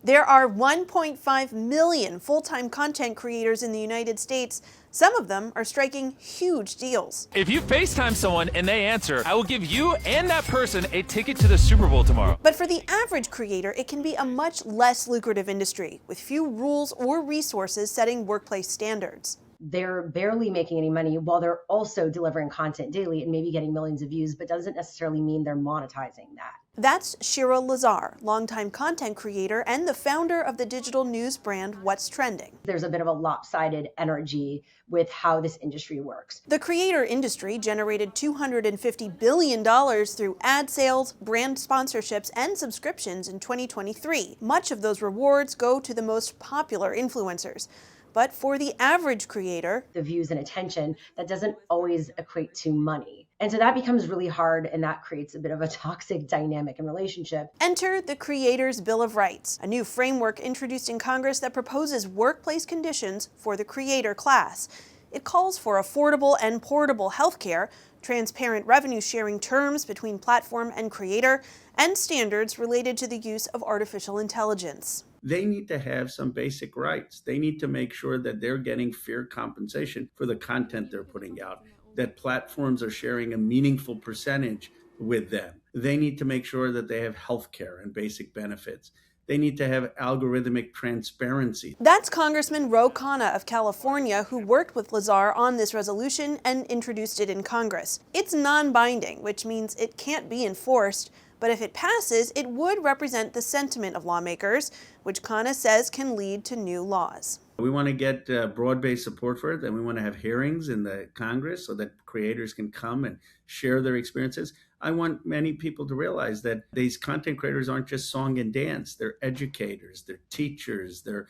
There are 1.5 million full-time content creators in the United States. Some of them are striking huge deals. If you FaceTime someone and they answer, I will give you and that person a ticket to the Super Bowl tomorrow. But for the average creator, it can be a much less lucrative industry, with few rules or resources setting workplace standards. They're barely making any money while they're also delivering content daily and maybe getting millions of views, but doesn't necessarily mean they're monetizing that. That's Shira Lazar, longtime content creator and the founder of the digital news brand What's Trending. There's a bit of a lopsided energy with how this industry works. The creator industry generated $250 billion through ad sales, brand sponsorships, and subscriptions in 2023. Much of those rewards go to the most popular influencers. But for the average creator, the views and attention, that doesn't always equate to money. And so that becomes really hard, and that creates a bit of a toxic dynamic in relationship. Enter the Creators' Bill of Rights, a new framework introduced in Congress that proposes workplace conditions for the creator class. It calls for affordable and portable health care, transparent revenue-sharing terms between platform and creator, and standards related to the use of artificial intelligence. They need to have some basic rights. They need to make sure that they're getting fair compensation for the content they're putting out, that platforms are sharing a meaningful percentage with them. They need to make sure that they have health care and basic benefits. They need to have algorithmic transparency. That's Congressman Rogin Khanna of California, who worked with Lazar on this resolution and introduced it in Congress. It's non-binding, which means it can't be enforced. But if it passes, it would represent the sentiment of lawmakers, which Khanna says can lead to new laws. We want to get broad-based support for it, and we want to have hearings in the Congress so that creators can come and share their experiences. I want many people to realize that these content creators aren't just song and dance. They're educators, they're teachers, they're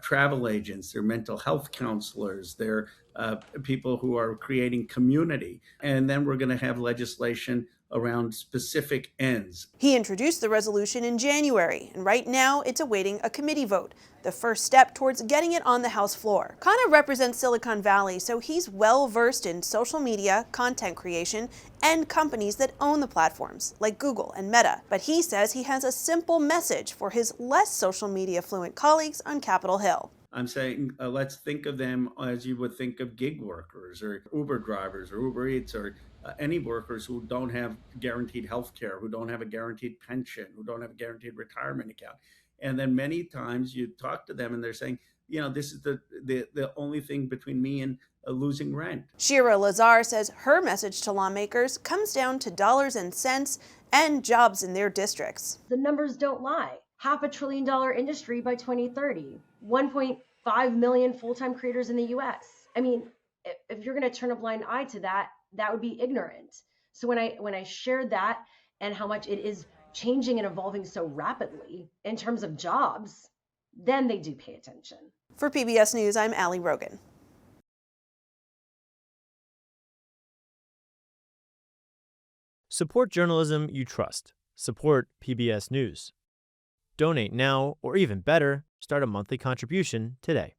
travel agents, they're mental health counselors, they're people who are creating community. And then we're going to have legislation around specific ends. He introduced the resolution in January, and right now it's awaiting a committee vote, the first step towards getting it on the House floor. Khanna represents Silicon Valley, so he's well-versed in social media, content creation, and companies that own the platforms, like Google and Meta. But he says he has a simple message for his less social media-fluent colleagues on Capitol Hill. I'm saying let's think of them as you would think of gig workers or Uber drivers or Uber Eats or any workers who don't have guaranteed health care, who don't have a guaranteed pension, who don't have a guaranteed retirement account. And then many times you talk to them and they're saying, you know, this is the only thing between me and losing rent. Shira Lazar says her message to lawmakers comes down to dollars and cents and jobs in their districts. The numbers don't lie. $500 billion industry by 2030. 1.5 million full-time creators in the US. I mean, if you're going to turn a blind eye to that, that would be ignorant. So when I shared that and how much it is changing and evolving so rapidly in terms of jobs, then they do pay attention. For PBS News, I'm Rogin. Support journalism you trust. Support PBS News. Donate now, or even better, start a monthly contribution today.